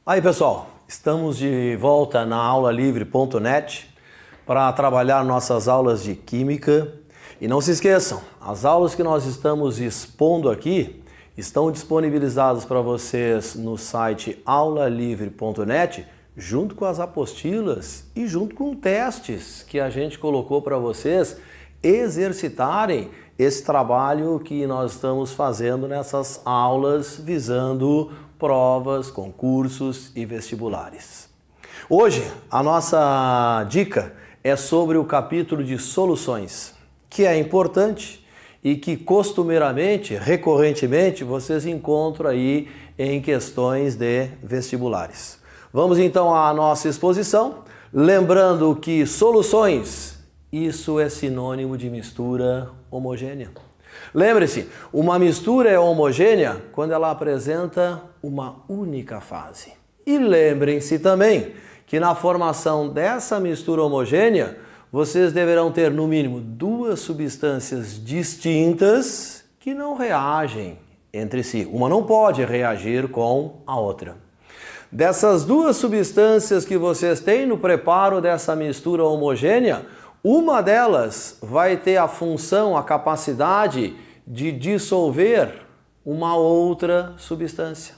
Aí pessoal, estamos de volta na aulalivre.net para trabalhar nossas aulas de Química. E não se esqueçam, as aulas que nós estamos expondo aqui estão disponibilizadas para vocês no site aulalivre.net, junto com as apostilas e junto com testes que a gente colocou para vocês exercitarem esse trabalho que nós estamos fazendo nessas aulas visando provas, concursos e vestibulares. Hoje a nossa dica é sobre o capítulo de soluções, que é importante e que costumeiramente, recorrentemente, vocês encontram aí em questões de vestibulares. Vamos então à nossa exposição, lembrando que soluções, isso é sinônimo de mistura homogênea. Lembre-se, uma mistura é homogênea quando ela apresenta uma única fase. E lembrem-se também que na formação dessa mistura homogênea, vocês deverão ter no mínimo duas substâncias distintas que não reagem entre si. Uma não pode reagir com a outra. Dessas duas substâncias que vocês têm no preparo dessa mistura homogênea, uma delas vai ter a função, a capacidade de dissolver uma outra substância.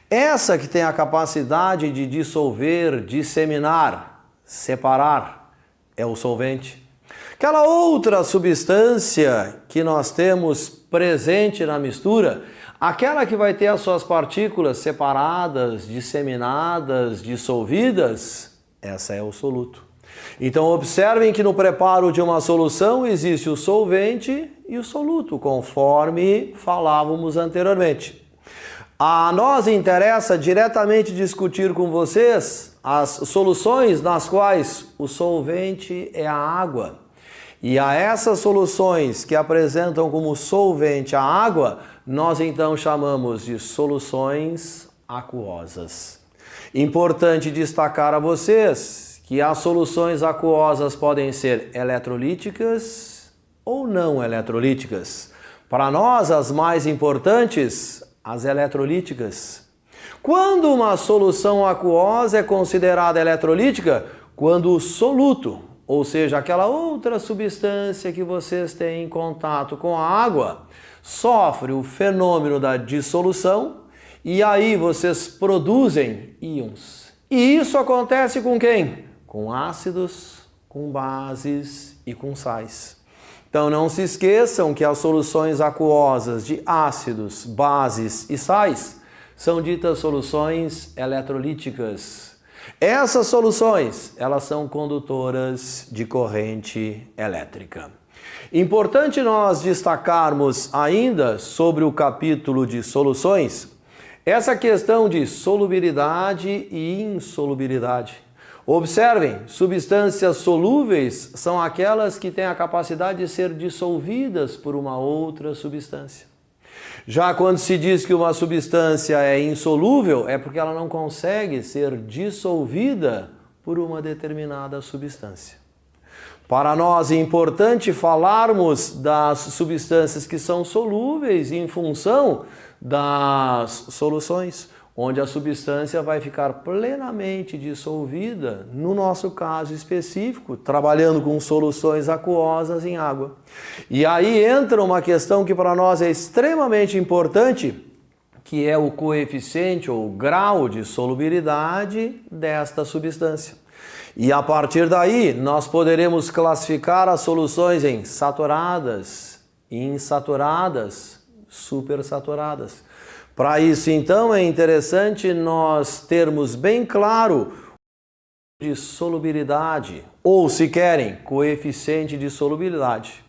Essa que tem a capacidade de dissolver, disseminar, separar, é o solvente. Aquela outra substância que nós temos presente na mistura, aquela que vai ter as suas partículas separadas, disseminadas, dissolvidas, essa é o soluto. Então observem que no preparo de uma solução existe o solvente e o soluto, conforme falávamos anteriormente. A nós interessa diretamente discutir com vocês as soluções nas quais o solvente é a água. E a essas soluções que apresentam como solvente a água, nós então chamamos de soluções aquosas. Importante destacar a vocês que as soluções aquosas podem ser eletrolíticas ou não eletrolíticas. Para nós, as mais importantes, as eletrolíticas. Quando uma solução aquosa é considerada eletrolítica? Quando o soluto, ou seja, aquela outra substância que vocês têm em contato com a água, sofre o fenômeno da dissolução e aí vocês produzem íons. E isso acontece com quem? Com ácidos, com bases e com sais. Então não se esqueçam que as soluções aquosas de ácidos, bases e sais são ditas soluções eletrolíticas. Essas soluções, elas são condutoras de corrente elétrica. Importante nós destacarmos ainda sobre o capítulo de soluções, essa questão de solubilidade e insolubilidade. Observem, substâncias solúveis são aquelas que têm a capacidade de ser dissolvidas por uma outra substância. Já quando se diz que uma substância é insolúvel, é porque ela não consegue ser dissolvida por uma determinada substância. Para nós é importante falarmos das substâncias que são solúveis em função das soluções, onde a substância vai ficar plenamente dissolvida, no nosso caso específico, trabalhando com soluções aquosas em água. E aí entra uma questão que para nós é extremamente importante, que é o coeficiente ou grau de solubilidade desta substância. E a partir daí, nós poderemos classificar as soluções em saturadas, insaturadas, supersaturadas. Para isso, então, é interessante nós termos bem claro de solubilidade, ou, se querem, coeficiente de solubilidade.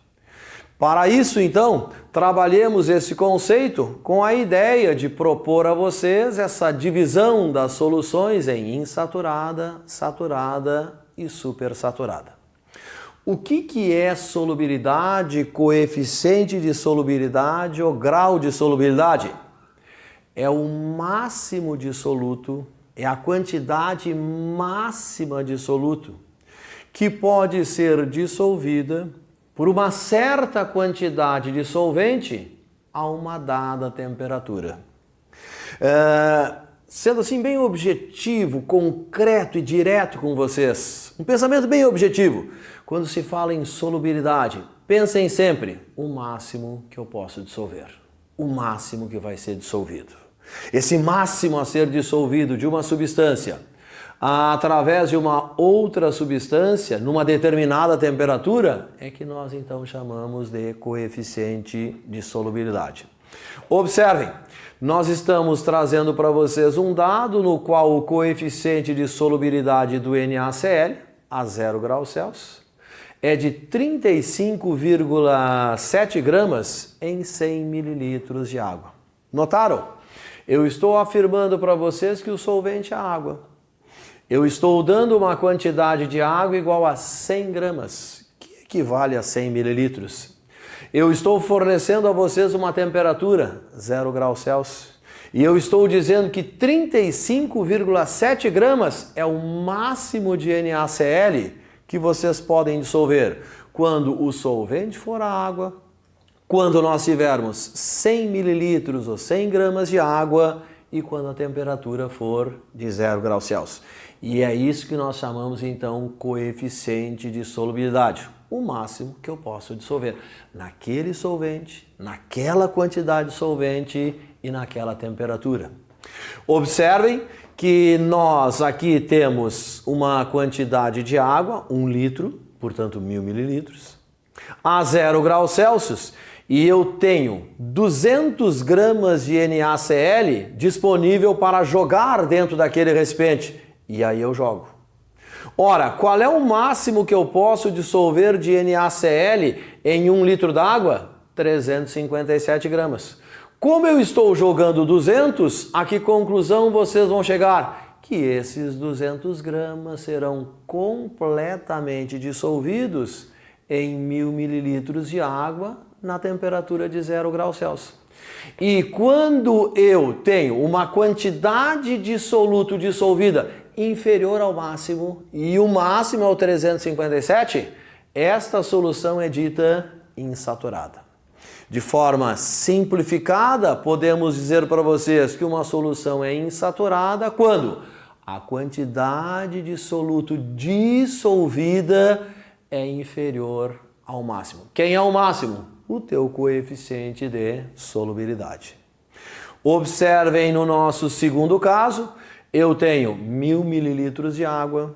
Para isso, então, trabalhemos esse conceito com a ideia de propor a vocês essa divisão das soluções em insaturada, saturada e supersaturada. O que é solubilidade, coeficiente de solubilidade ou grau de solubilidade? É o máximo de soluto, é a quantidade máxima de soluto que pode ser dissolvida por uma certa quantidade de solvente a uma dada temperatura. Sendo assim bem objetivo, concreto e direto com vocês, um pensamento bem objetivo. Quando se fala em solubilidade, pensem sempre o máximo que eu posso dissolver, o máximo que vai ser dissolvido. Esse máximo a ser dissolvido de uma substância através de uma outra substância numa determinada temperatura é que nós então chamamos de coeficiente de solubilidade. Observem, nós estamos trazendo para vocês um dado no qual o coeficiente de solubilidade do NaCl a 0 graus Celsius é de 35,7 gramas em 100 mililitros de água. Notaram? Eu estou afirmando para vocês que o solvente é água. Eu estou dando uma quantidade de água igual a 100 gramas, que equivale a 100 mililitros. Eu estou fornecendo a vocês uma temperatura, 0 graus Celsius, e eu estou dizendo que 35,7 gramas é o máximo de NaCl que vocês podem dissolver quando o solvente for a água, quando nós tivermos 100 mililitros ou 100 gramas de água e quando a temperatura for de 0 graus Celsius. E é isso que nós chamamos então coeficiente de solubilidade, o máximo que eu posso dissolver naquele solvente, naquela quantidade de solvente e naquela temperatura. Observem que nós aqui temos uma quantidade de água, 1 litro, portanto 1000 mililitros, a 0 graus Celsius, e eu tenho 200 gramas de NaCl disponível para jogar dentro daquele recipiente. E aí eu jogo. Ora, qual é o máximo que eu posso dissolver de NaCl em 1 litro d'água? 357 gramas. Como eu estou jogando 200, a que conclusão vocês vão chegar? Que esses 200 gramas serão completamente dissolvidos em 1000 mililitros de água na temperatura de 0 graus Celsius. E quando eu tenho uma quantidade de soluto dissolvida inferior ao máximo, e o máximo é o 357, esta solução é dita insaturada. De forma simplificada, podemos dizer para vocês que uma solução é insaturada quando a quantidade de soluto dissolvida é inferior ao máximo. Quem é o máximo? O teu coeficiente de solubilidade. Observem no nosso segundo caso, eu tenho 1000 mililitros de água,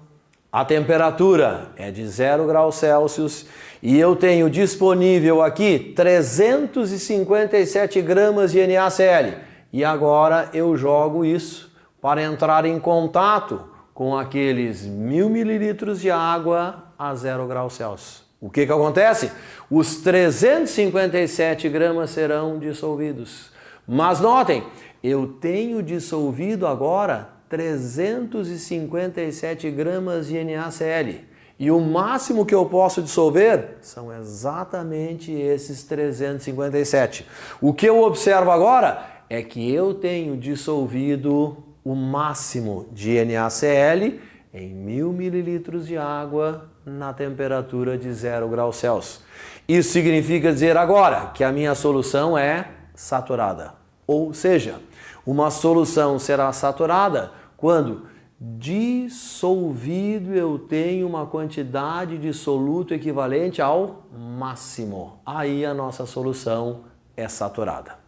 a temperatura é de 0 graus Celsius e eu tenho disponível aqui 357 gramas de NaCl. E agora eu jogo isso para entrar em contato com aqueles 1000 mililitros de água a 0 graus Celsius. O que acontece? Os 357 gramas serão dissolvidos. Mas notem, eu tenho dissolvido agora 357 gramas de NaCl. E o máximo que eu posso dissolver são exatamente esses 357. O que eu observo agora é que eu tenho dissolvido o máximo de NaCl em 1000 mililitros de água na temperatura de 0 graus Celsius. Isso significa dizer agora que a minha solução é saturada. Ou seja, uma solução será saturada quando dissolvido eu tenho uma quantidade de soluto equivalente ao máximo. Aí a nossa solução é saturada.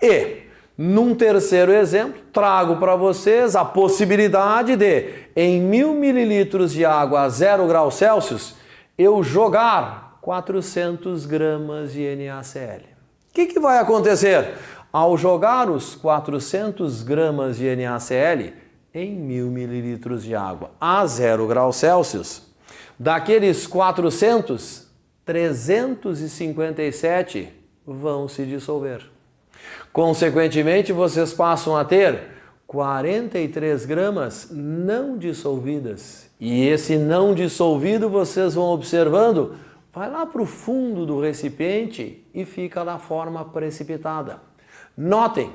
E, num terceiro exemplo, trago para vocês a possibilidade de, em 1000 mililitros de água a 0 graus Celsius, eu jogar 400 gramas de NaCl. O que vai acontecer? Ao jogar os 400 gramas de NaCl em 1000 mililitros de água a 0 graus Celsius, daqueles 400, 357 vão se dissolver. Consequentemente, vocês passam a ter 43 gramas não dissolvidas. E esse não dissolvido, vocês vão observando, vai lá para o fundo do recipiente e fica na forma precipitada. Notem,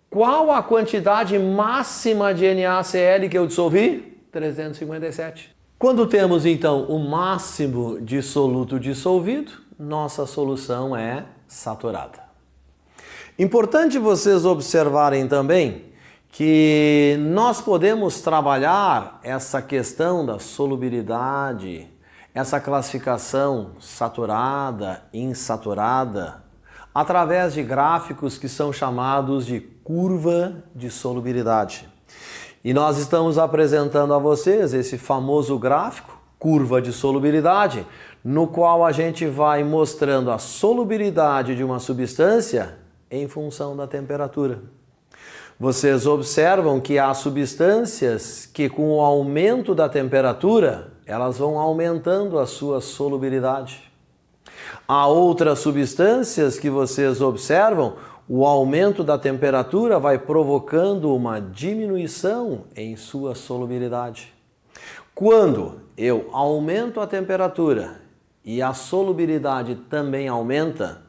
qual a quantidade máxima de NaCl que eu dissolvi? 357. Quando temos então o máximo de soluto dissolvido, nossa solução é saturada. Importante vocês observarem também que nós podemos trabalhar essa questão da solubilidade, essa classificação saturada, insaturada, através de gráficos que são chamados de curva de solubilidade. E nós estamos apresentando a vocês esse famoso gráfico, curva de solubilidade, no qual a gente vai mostrando a solubilidade de uma substância em função da temperatura. Vocês observam que há substâncias que com o aumento da temperatura, elas vão aumentando a sua solubilidade. Há outras substâncias que vocês observam, o aumento da temperatura vai provocando uma diminuição em sua solubilidade. Quando eu aumento a temperatura e a solubilidade também aumenta,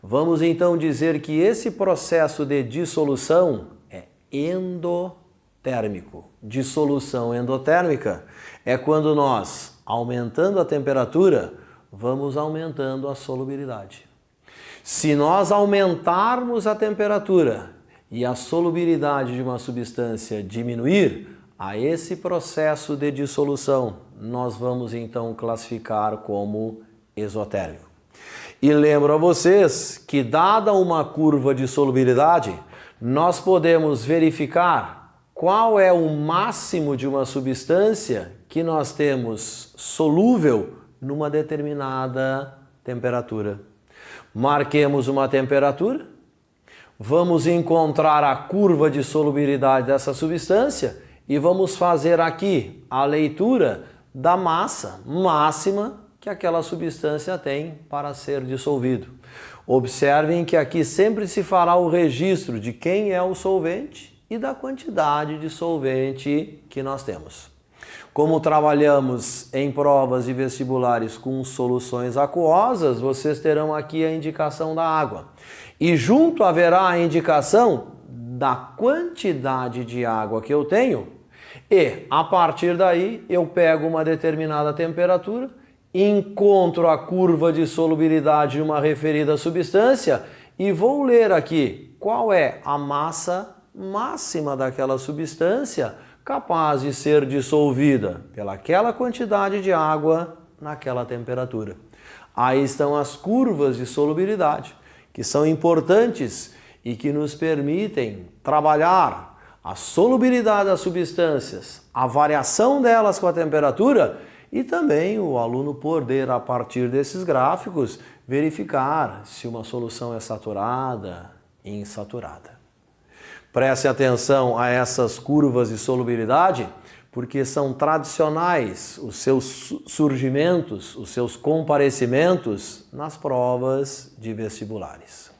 vamos então dizer que esse processo de dissolução é endotérmico. Dissolução endotérmica é quando nós, aumentando a temperatura, vamos aumentando a solubilidade. Se nós aumentarmos a temperatura e a solubilidade de uma substância diminuir, a esse processo de dissolução nós vamos então classificar como exotérmico. E lembro a vocês que, dada uma curva de solubilidade, nós podemos verificar qual é o máximo de uma substância que nós temos solúvel numa determinada temperatura. Marquemos uma temperatura, vamos encontrar a curva de solubilidade dessa substância e vamos fazer aqui a leitura da massa máxima que aquela substância tem para ser dissolvido. Observem que aqui sempre se fará o registro de quem é o solvente e da quantidade de solvente que nós temos. Como trabalhamos em provas e vestibulares com soluções aquosas, vocês terão aqui a indicação da água. E junto haverá a indicação da quantidade de água que eu tenho. E, a partir daí, eu pego uma determinada temperatura, encontro a curva de solubilidade de uma referida substância e vou ler aqui qual é a massa máxima daquela substância capaz de ser dissolvida pelaquela quantidade de água naquela temperatura. Aí estão as curvas de solubilidade, que são importantes e que nos permitem trabalhar a solubilidade das substâncias, a variação delas com a temperatura e também o aluno poder, a partir desses gráficos, verificar se uma solução é saturada, insaturada. Preste atenção a essas curvas de solubilidade, porque são tradicionais os seus surgimentos, os seus comparecimentos nas provas de vestibulares.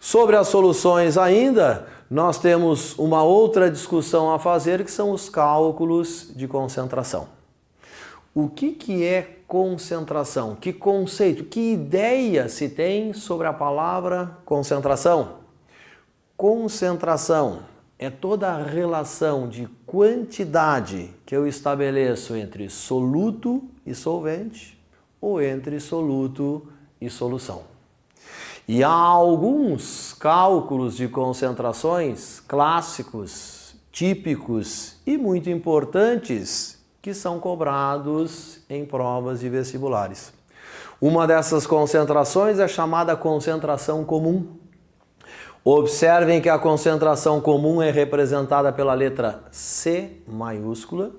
Sobre as soluções ainda, nós temos uma outra discussão a fazer, que são os cálculos de concentração. O que é concentração? Que conceito, que ideia se tem sobre a palavra concentração? Concentração é toda a relação de quantidade que eu estabeleço entre soluto e solvente ou entre soluto e solução. E há alguns cálculos de concentrações clássicos, típicos e muito importantes que são cobrados em provas de vestibulares. Uma dessas concentrações é chamada concentração comum. Observem que a concentração comum é representada pela letra C maiúscula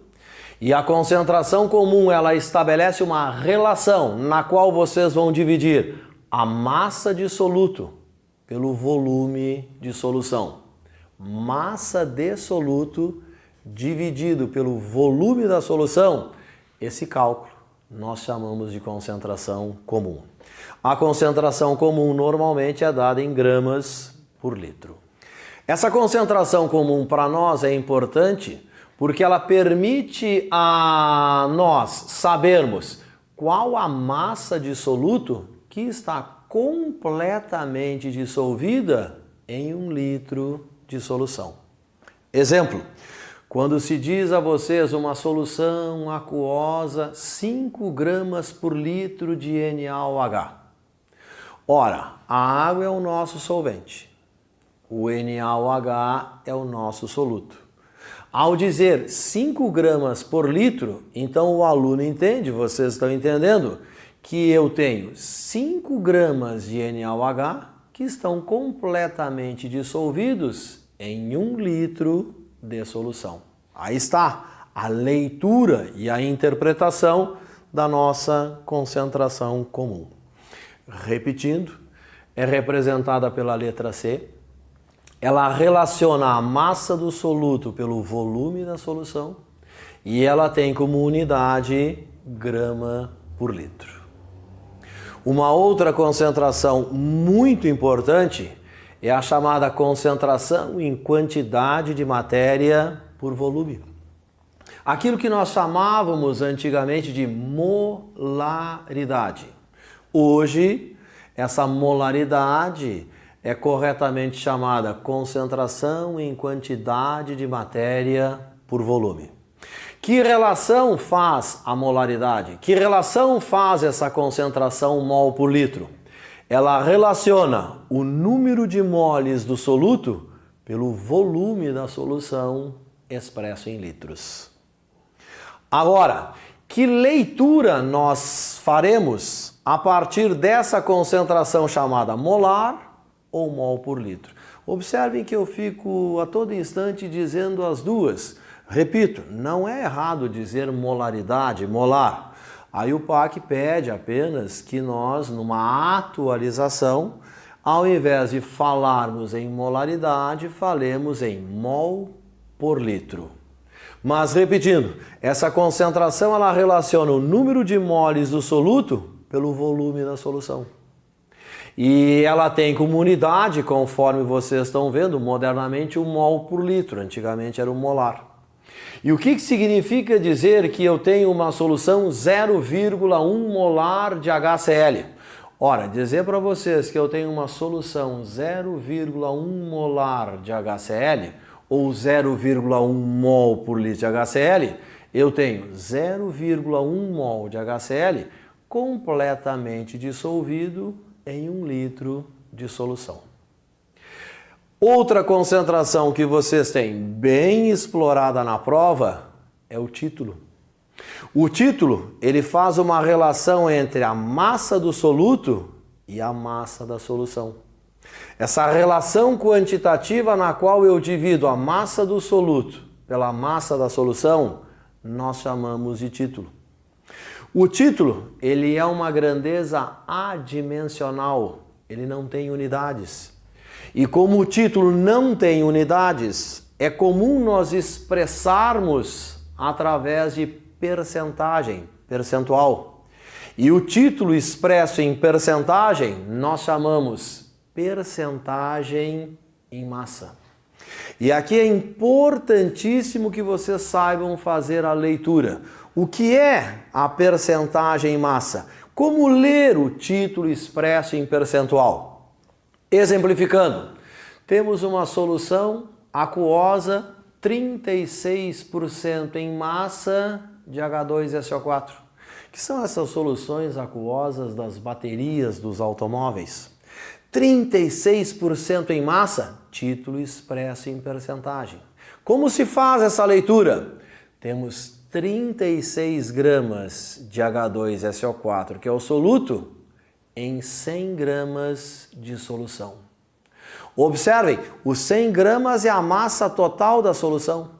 e a concentração comum ela estabelece uma relação na qual vocês vão dividir a massa de soluto pelo volume de solução. Massa de soluto dividido pelo volume da solução, esse cálculo nós chamamos de concentração comum. A concentração comum normalmente é dada em gramas por litro. Essa concentração comum para nós é importante porque ela permite a nós sabermos qual a massa de soluto que está completamente dissolvida em 1 litro de solução. Exemplo, Quando se diz a vocês uma solução aquosa 5 gramas por litro de NaOH. Ora, a água é o nosso solvente. O NaOH é o nosso soluto. Ao dizer 5 gramas por litro, então o aluno entende, vocês estão entendendo, que eu tenho 5 gramas de NaOH que estão completamente dissolvidos em 1 litro de solução. Aí está a leitura e a interpretação da nossa concentração comum. Repetindo, é representada pela letra C. Ela relaciona a massa do soluto pelo volume da solução e ela tem como unidade grama por litro. Uma outra concentração muito importante é a chamada concentração em quantidade de matéria por volume. Aquilo que nós chamávamos antigamente de molaridade. Hoje, essa molaridade é corretamente chamada concentração em quantidade de matéria por volume. Que relação faz a molaridade? Que relação faz essa concentração mol por litro? Ela relaciona o número de moles do soluto pelo volume da solução expresso em litros. Agora, que leitura nós faremos a partir dessa concentração chamada molar ou mol por litro? Observem que eu fico a todo instante dizendo as duas. Repito, não é errado dizer molaridade, molar. Aí o PAC pede apenas que nós, numa atualização, ao invés de falarmos em molaridade, falemos em mol por litro. Mas repetindo, essa concentração ela relaciona o número de moles do soluto pelo volume da solução. E ela tem como unidade, conforme vocês estão vendo, modernamente o mol por litro, antigamente era o molar. E o que significa dizer que eu tenho uma solução 0,1 molar de HCl? Ora, dizer para vocês que eu tenho uma solução 0,1 molar de HCl ou 0,1 mol por litro de HCl, eu tenho 0,1 mol de HCl completamente dissolvido em 1 litro de solução. Outra concentração que vocês têm bem explorada na prova é o título. O título, ele faz uma relação entre a massa do soluto e a massa da solução. Essa relação quantitativa na qual eu divido a massa do soluto pela massa da solução, nós chamamos de título. O título, ele é uma grandeza adimensional, ele não tem unidades. E como o título não tem unidades, é comum nós expressarmos através de percentual. E o título expresso em percentagem, nós chamamos percentagem em massa. E aqui é importantíssimo que vocês saibam fazer a leitura. O que é a percentagem em massa? Como ler o título expresso em percentual? Exemplificando, temos uma solução aquosa 36% em massa de H2SO4, que são essas soluções aquosas das baterias dos automóveis. 36% em massa, título expresso em percentagem. Como se faz essa leitura? Temos 36 gramas de H2SO4, que é o soluto, em 100 gramas de solução. Observem, os 100 gramas é a massa total da solução.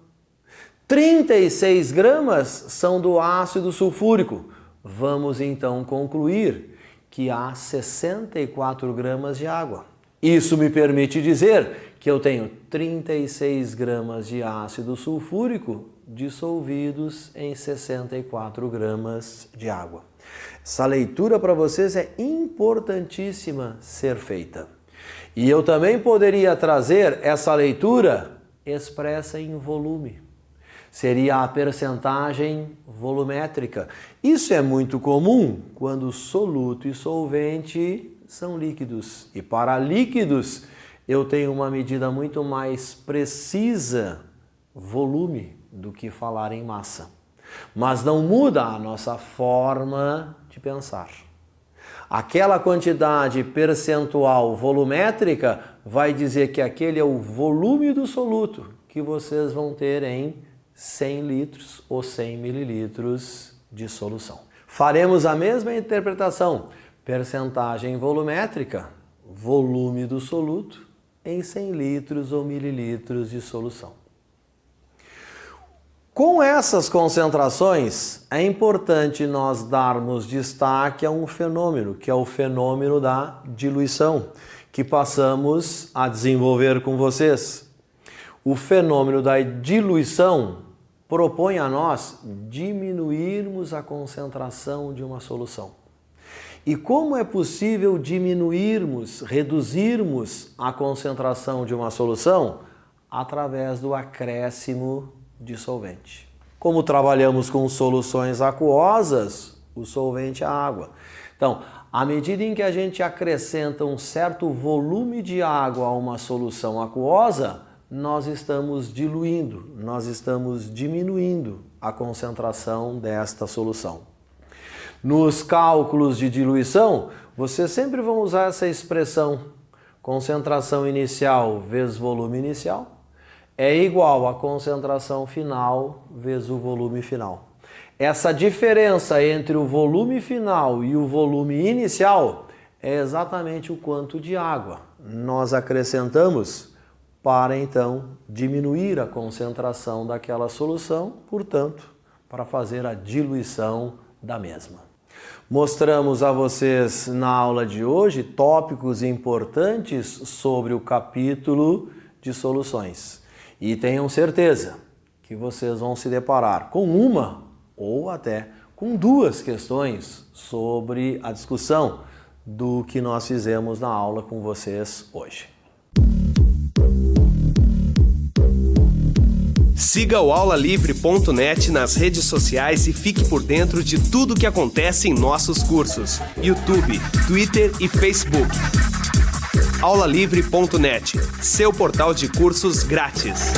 36 gramas são do ácido sulfúrico. Vamos então concluir que há 64 gramas de água. Isso me permite dizer que eu tenho 36 gramas de ácido sulfúrico dissolvidos em 64 gramas de água. Essa leitura para vocês é importantíssima ser feita. E eu também poderia trazer essa leitura expressa em volume. Seria a percentagem volumétrica. Isso é muito comum quando soluto e solvente são líquidos. E para líquidos, eu tenho uma medida muito mais precisa, volume, do que falar em massa. Mas não muda a nossa forma de pensar. Aquela quantidade percentual volumétrica vai dizer que aquele é o volume do soluto que vocês vão ter em 100 litros ou 100 mililitros de solução. Faremos a mesma interpretação, percentagem volumétrica, volume do soluto em 100 litros ou mililitros de solução. Com essas concentrações, é importante nós darmos destaque a um fenômeno, que é o fenômeno da diluição, que passamos a desenvolver com vocês. O fenômeno da diluição propõe a nós diminuirmos a concentração de uma solução. E como é possível diminuirmos, reduzirmos a concentração de uma solução? Através do acréscimo de solvente. Como trabalhamos com soluções aquosas, o solvente é a água. Então, à medida em que a gente acrescenta um certo volume de água a uma solução aquosa, nós estamos diluindo, nós estamos diminuindo a concentração desta solução. Nos cálculos de diluição, vocês sempre vão usar essa expressão, concentração inicial vezes volume inicial, é igual a concentração final vezes o volume final. Essa diferença entre o volume final e o volume inicial é exatamente o quanto de água nós acrescentamos para então diminuir a concentração daquela solução, portanto, para fazer a diluição da mesma. Mostramos a vocês na aula de hoje tópicos importantes sobre o capítulo de soluções. E tenham certeza que vocês vão se deparar com uma ou até com duas questões sobre a discussão do que nós fizemos na aula com vocês hoje. Siga o aulalivre.net nas redes sociais e fique por dentro de tudo o que acontece em nossos cursos: YouTube, Twitter e Facebook. aulalivre.net, seu portal de cursos grátis.